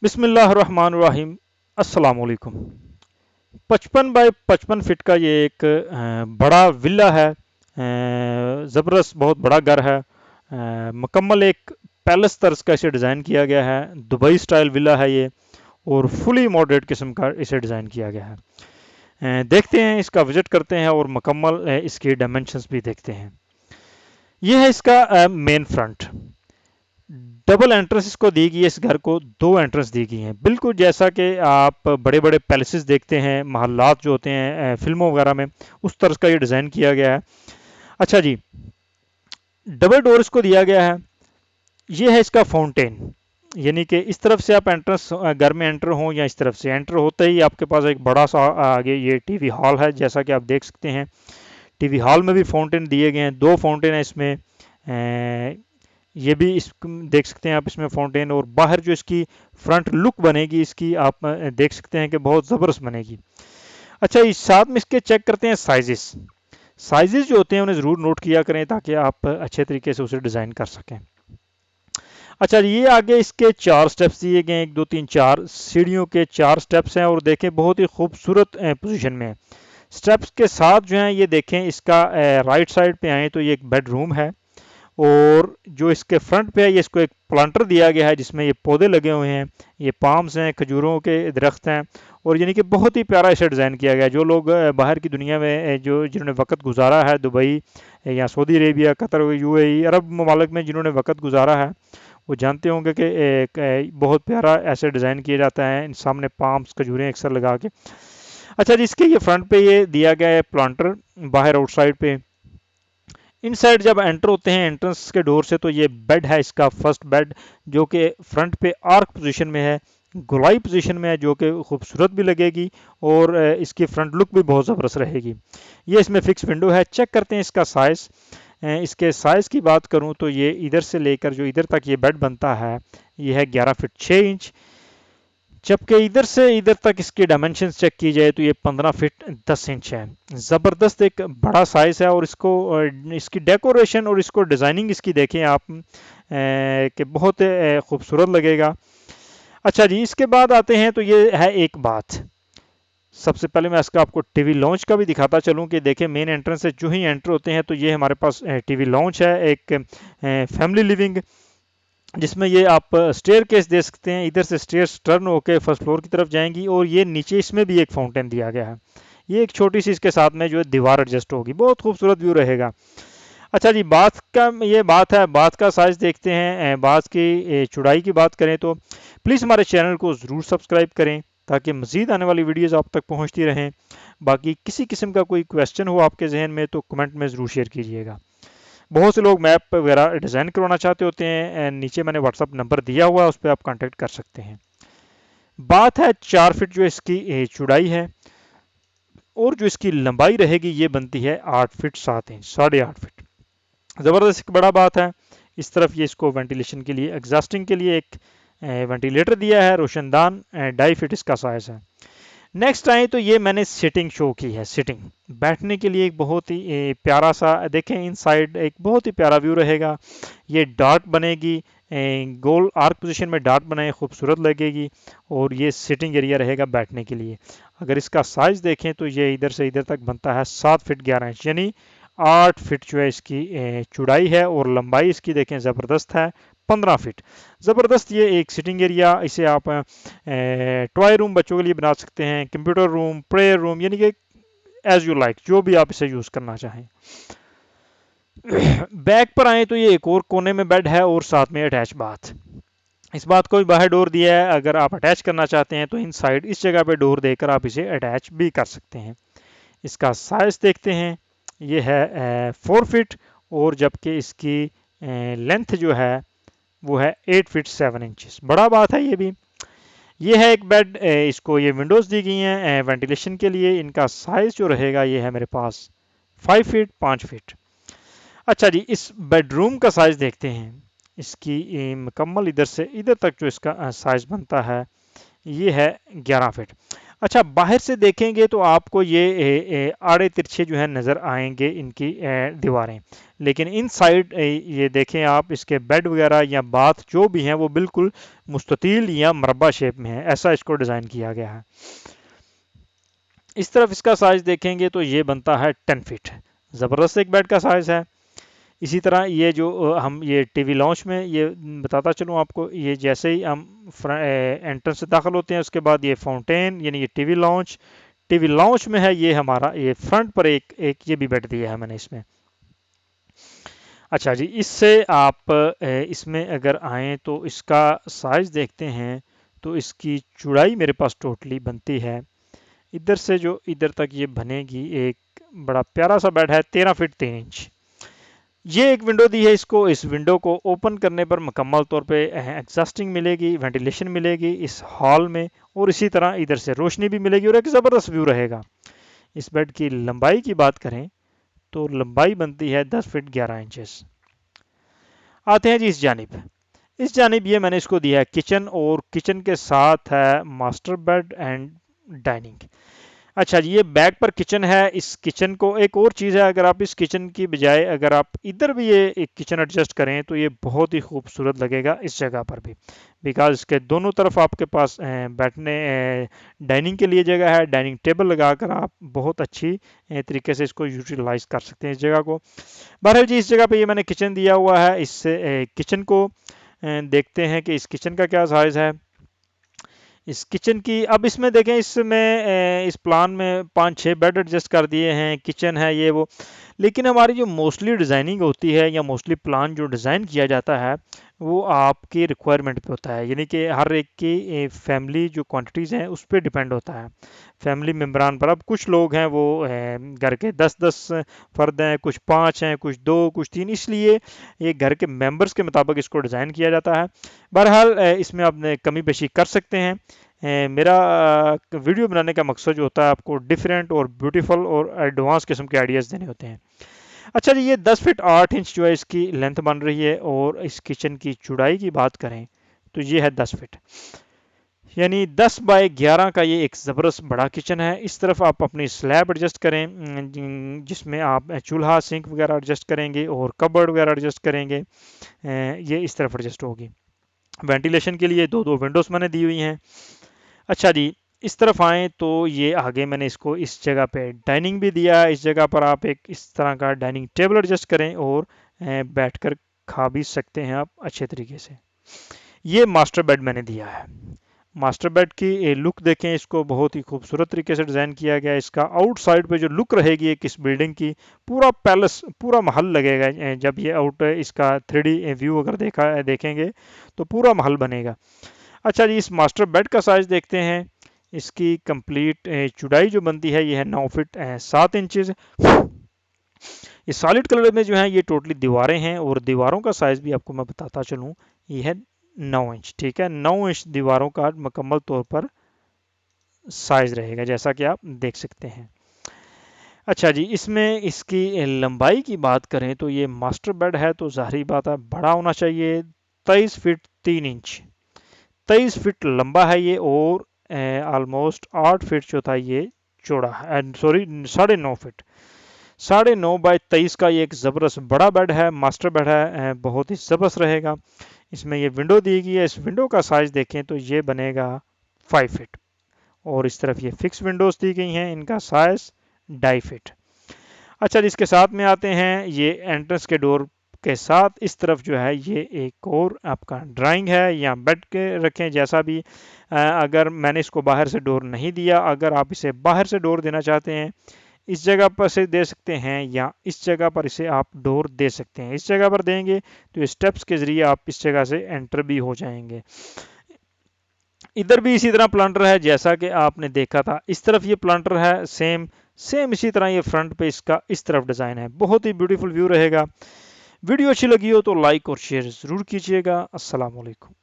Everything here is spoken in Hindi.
बिस्मिल्लाहिर्रहमानिर्रहीम। अस्सलाम वालेकुम। 55 बाय 55 फीट का ये एक बड़ा विला है। ज़बरदस्त बहुत बड़ा घर है। मुकम्मल एक पैलेस तर्ज का इसे डिज़ाइन किया गया है। दुबई स्टाइल विला है ये, और फुली मॉडरेट किस्म का इसे डिज़ाइन किया गया है। देखते हैं, इसका विजिट करते हैं और मुकम्मल इसकी डायमेंशंस भी देखते हैं। ये है इसका मेन फ्रंट। डबल एंट्रेंस इसको दी गई है। इस घर को दो एंट्रेंस दी गई हैं, बिल्कुल जैसा कि आप बड़े बड़े पैलेसेस देखते हैं, महल्लात जो होते हैं फिल्मों वगैरह में, उस तरह का ये डिज़ाइन किया गया है। अच्छा जी, डबल डोर इसको दिया गया है। ये है इसका फाउंटेन, यानी कि इस तरफ से आप एंट्रेंस घर में एंटर हो या इस तरफ से एंटर होते ही आपके पास एक बड़ा सा आगे ये टीवी हॉल है, जैसा कि आप देख सकते हैं। टीवी हॉल में भी फाउंटेन दिए गए हैं, दो फाउंटेन है इसमें। ये भी इस देख सकते हैं आप इसमें फाउंटेन, और बाहर जो इसकी फ्रंट लुक बनेगी इसकी, आप देख सकते हैं कि बहुत ज़बरदस्त बनेगी। अच्छा, इस साथ में इसके चेक करते हैं साइजेस। साइजेस जो होते हैं उन्हें ज़रूर नोट किया करें ताकि आप अच्छे तरीके से उसे डिज़ाइन कर सकें। अच्छा, ये आगे इसके चार स्टेप्स दिए गए हैं, एक दो तीन चार सीढ़ियों के चार स्टेप्स हैं, और देखें बहुत ही खूबसूरत पोजीशन में है। स्टेप्स के साथ जो है ये देखें, इसका राइट साइड पे आए तो ये एक बेडरूम है, और जो इसके फ्रंट पे है ये इसको एक प्लांटर दिया गया है जिसमें ये पौधे लगे हुए हैं। ये पाम्स हैं, खजूरों के दरख्त हैं, और यानी कि बहुत ही प्यारा इसे डिज़ाइन किया गया है। जो लोग बाहर की दुनिया में जो जिन्होंने वक्त गुजारा है दुबई या सऊदी अरेबिया, कतर, यूएई, अरब ममालिक में जिन्होंने वक्त गुजारा है, वो जानते होंगे कि बहुत प्यारा ऐसे डिज़ाइन किया जाता है, इन सामने पाम्स खजूरें अक्सर लगा के। अच्छा जी, इसके ये फ्रंट पे ये दिया गया है प्लांटर, बाहर आउटसाइड पे। इन साइड जब एंटर होते हैं एंट्रेंस के डोर से, तो ये बेड है इसका फर्स्ट बेड, जो कि फ्रंट पे आर्क पोजीशन में है, गोलाई पोजीशन में है, जो कि खूबसूरत भी लगेगी, और इसकी फ्रंट लुक भी बहुत ज़बरदस्त रहेगी। ये इसमें फिक्स विंडो है। चेक करते हैं इसका साइज़। इसके साइज़ की बात करूं तो ये इधर से लेकर जो इधर तक ये बेड बनता है, ये है 11 फीट 6 इंच। जबकि इधर से इधर तक इसकी डायमेंशंस चेक की जाए तो ये 15 फीट 10 इंच है। ज़बरदस्त एक बड़ा साइज़ है, और इसको इसकी डेकोरेशन और इसको डिज़ाइनिंग इसकी देखें आप, कि बहुत खूबसूरत लगेगा। अच्छा जी, इसके बाद आते हैं तो ये है एक बात। सबसे पहले मैं इसका आपको टीवी लॉन्च का भी दिखाता चलूं कि देखें, मेन एंट्रेंस से जो ही एंटर होते हैं तो ये हमारे पास टीवी लॉन्च है, एक फैमिली लिविंग, जिसमें ये आप स्टेयर केस दे सकते हैं। इधर से स्टेयर्स टर्न होकर फर्स्ट फ्लोर की तरफ जाएंगी, और ये नीचे इसमें भी एक फाउंटेन दिया गया है। ये एक छोटी सी इसके साथ में जो है दीवार एडजस्ट होगी, बहुत खूबसूरत व्यू रहेगा। अच्छा जी, बाथ का ये बात है, बाथ का साइज देखते हैं। बाथ की चौड़ाई की बात करें तो प्लीज़ हमारे चैनल को ज़रूर सब्सक्राइब करें ताकि मज़ीद आने वाली वीडियोज़ आप तक पहुँचती रहें। बाकी किसी किस्म का कोई क्वेश्चन हो आपके जहन में तो कमेंट में ज़रूर शेयर कीजिएगा। बहुत से लोग मैप वगैरह डिज़ाइन करवाना चाहते होते हैं, नीचे मैंने व्हाट्सअप नंबर दिया हुआ है, उस पर आप कांटेक्ट कर सकते हैं। बात है 4 फीट जो इसकी चौड़ाई है, और जो इसकी लंबाई रहेगी ये बनती है 8 फीट 7 इंच, 8.5 फीट। ज़बरदस्त एक बड़ा बात है। इस तरफ ये इसको वेंटिलेशन के लिए, एग्जॉस्टिंग के लिए एक वेंटिलेटर दिया है, रोशनदान 2.5 फीट इसका साइज़ है। नेक्स्ट आए तो ये मैंने सिटिंग शो की है। सिटिंग बैठने के लिए एक बहुत ही प्यारा सा, देखें इनसाइड एक बहुत ही प्यारा व्यू रहेगा। ये डार्क बनेगी, गोल आर्क पोजीशन में डार्क बनाए, खूबसूरत लगेगी, और ये सिटिंग एरिया रहेगा बैठने के लिए। अगर इसका साइज देखें तो ये इधर से इधर तक बनता है 7 फीट 11 इंच, यानी 8 फीट जो है इसकी चौड़ाई है, और लंबाई इसकी देखें ज़बरदस्त है, 15 फीट। ज़बरदस्त ये एक सिटिंग एरिया, इसे आप टॉय रूम बच्चों के लिए बना सकते हैं, कंप्यूटर रूम, प्रेयर रूम, यानी कि एज यू लाइक, जो भी आप इसे यूज़ करना चाहें। बैक पर आए तो ये एक और कोने में बेड है, और साथ में अटैच बाथ। इस बात को भी बाहर डोर दिया है, अगर आप अटैच करना चाहते हैं तो इन साइड इस जगह पे डोर देकर आप इसे अटैच भी कर सकते हैं। इसका साइज देखते हैं, ये है 4 फीट, और जबकि इसकी लेंथ जो है वो है 8 फीट 7 इंचेस। बड़ा बात है ये भी। ये है एक बेड, इसको ये विंडोज़ दी गई हैं वेंटिलेशन के लिए। इनका साइज़ जो रहेगा ये है मेरे पास 5 फीट 5 फीट। अच्छा जी, इस बेडरूम का साइज़ देखते हैं। इसकी मुकम्मल इधर से इधर तक जो इसका साइज़ बनता है ये है 11 फीट। अच्छा, बाहर से देखेंगे तो आपको ये आड़े तिरछे जो है नज़र आएंगे इनकी दीवारें, लेकिन इन साइड ये देखें आप, इसके बेड वगैरह या बाथ जो भी हैं वो बिल्कुल मुस्ततील या मरबा शेप में है, ऐसा इसको डिज़ाइन किया गया है। इस तरफ इसका साइज देखेंगे तो ये बनता है 10 फीट, ज़बरदस्त एक बेड का साइज है। इसी तरह ये जो हम ये टीवी लॉन्च में ये बताता चलूँ आपको, ये जैसे ही हम एंट्रेंस से दाखिल होते हैं उसके बाद ये फाउंटेन यानी ये टीवी लॉन्च में है, ये हमारा ये फ्रंट पर एक एक ये भी बेड दिया है मैंने इसमें। अच्छा जी, इससे आप इसमें अगर आएँ तो इसका साइज़ देखते हैं, तो इसकी चौड़ाई मेरे पास टोटली बनती है, इधर से जो इधर तक ये बनेगी, एक बड़ा प्यारा सा बेड है 13 फीट 3 इंच। ये एक विंडो दी है इसको, इस विंडो को ओपन करने पर मुकम्मल तौर पे एग्जॉस्टिंग मिलेगी, वेंटिलेशन मिलेगी इस हॉल में, और इसी तरह इधर से रोशनी भी मिलेगी और एक ज़बरदस्त व्यू रहेगा। इस बेड की लंबाई की बात करें तो लंबाई बनती है 10 फीट 11 इंचेस। आते हैं जी इस जानिब ये मैंने इसको दिया है किचन, और किचन के साथ है मास्टर बेड एंड डाइनिंग। अच्छा जी, ये बैक पर किचन है। इस किचन को एक और चीज़ है, अगर आप इस किचन की बजाय अगर आप इधर भी ये एक किचन एडजस्ट करें तो ये बहुत ही खूबसूरत लगेगा इस जगह पर भी, बिकॉज इसके दोनों तरफ आपके पास बैठने डाइनिंग के लिए जगह है, डाइनिंग टेबल लगाकर आप बहुत अच्छी तरीके से इसको यूटिलाइज कर सकते हैं इस जगह को। बहरहाल जी, इस जगह पे ये मैंने किचन दिया हुआ है, इससे किचन को देखते हैं कि इस किचन का क्या साइज़ है। इस किचन की अब इसमें देखें, इसमें इस प्लान में 5-6 बेड एडजस्ट कर दिए हैं, किचन है ये वो, लेकिन हमारी जो मोस्टली डिज़ाइनिंग होती है या मोस्टली प्लान जो डिज़ाइन किया जाता है वो आपकी रिक्वायरमेंट पे होता है, यानी कि हर एक की फैमिली जो क्वांटिटीज़ हैं उस पर डिपेंड होता है, फैमिली मेम्बरान पर। अब कुछ लोग हैं वो घर के 10-10 फ़र्द हैं, कुछ 5 हैं, कुछ 2, कुछ 3, इसलिए ये घर के मेंबर्स के मुताबिक इसको डिज़ाइन किया जाता है। बहरहाल इसमें आप कमी पेशी कर सकते हैं। मेरा वीडियो बनाने का मकसद जो होता है आपको डिफरेंट और ब्यूटीफुल और एडवांस किस्म के आइडियाज़ देने होते हैं। अच्छा जी, ये 10 फीट 8 इंच जो है इसकी लेंथ बन रही है, और इस किचन की चौड़ाई की बात करें तो ये है 10 फीट, यानी 10 बाय 11 का ये एक ज़बरदस्त बड़ा किचन है। इस तरफ आप अपनी स्लैब एडजस्ट करें, जिसमें आप चूल्हा सिंक वगैरह एडजस्ट करेंगे और कबर्ड वगैरह एडजस्ट करेंगे, ये इस तरफ एडजस्ट होगी। वेंटिलेशन के लिए 2-2 विंडोज़ मैंने दी हुई हैं। अच्छा जी, इस तरफ आएँ तो ये आगे मैंने इसको इस जगह पे डाइनिंग भी दिया है। इस जगह पर आप एक इस तरह का डाइनिंग टेबल एडजस्ट करें और बैठकर खा भी सकते हैं आप अच्छे तरीके से। ये मास्टर बेड मैंने दिया है। मास्टर बेड की लुक देखें, इसको बहुत ही खूबसूरत तरीके से डिज़ाइन किया गया है। इसका आउटसाइड पे जो लुक रहेगी एक इस बिल्डिंग की, पूरा पैलेस, पूरा महल लगेगा। जब ये आउट इसका 3D व्यू अगर देखेंगे तो पूरा महल बनेगा। अच्छा जी, इस मास्टर बेड का साइज़ देखते हैं। इसकी कंप्लीट चौड़ाई जो बनती है ये है 9 फीट 7 इंचेस। ये सॉलिड कलर में जो है ये टोटली दीवारें हैं, और दीवारों का साइज़ भी आपको मैं बताता चलूँ, ये है 9 इंच। ठीक है, 9 इंच दीवारों का मुकम्मल तौर पर साइज़ रहेगा, जैसा कि आप देख सकते हैं। अच्छा जी, इसमें इसकी लंबाई की बात करें तो ये मास्टर बेड है तो ज़ाहिर बात है बड़ा होना चाहिए, 23 फीट 3 इंच, 23 फीट लंबा है ये, और ऑलमोस्ट 8 फीट जो था ये चौड़ा है, सॉरी 9.5 फीट, 9.5 बाय 23 का ये एक ज़बरदस्त बड़ा बेड है, मास्टर बेड है, बहुत ही ज़बरदस्त रहेगा। इसमें ये विंडो दी गई है, इस विंडो का साइज़ देखें तो ये बनेगा 5 फीट, और इस तरफ ये फिक्स विंडोज़ दी गई हैं, इनका साइज़ 2.5 फीट। अच्छा जी, इसके साथ में आते हैं, ये एंट्रेंस के डोर के साथ इस तरफ जो है ये एक और आपका ड्राइंग है, या बेड के रखें जैसा भी। अगर मैंने इसको बाहर से डोर नहीं दिया, अगर आप इसे बाहर से डोर देना चाहते हैं इस जगह पर से दे सकते हैं, या इस जगह पर इसे आप डोर दे सकते हैं। इस जगह पर देंगे तो स्टेप्स के ज़रिए आप इस जगह से एंटर भी हो जाएंगे। इधर भी इसी तरह प्लांटर है जैसा कि आपने देखा था, इस तरफ ये प्लांटर है सेम सेम इसी तरह ये फ्रंट पे इसका इस तरफ डिज़ाइन है, बहुत ही ब्यूटीफुल व्यू रहेगा। वीडियो अच्छी लगी हो तो लाइक और शेयर ज़रूर कीजिएगा। अस्सलाम वालेकुम।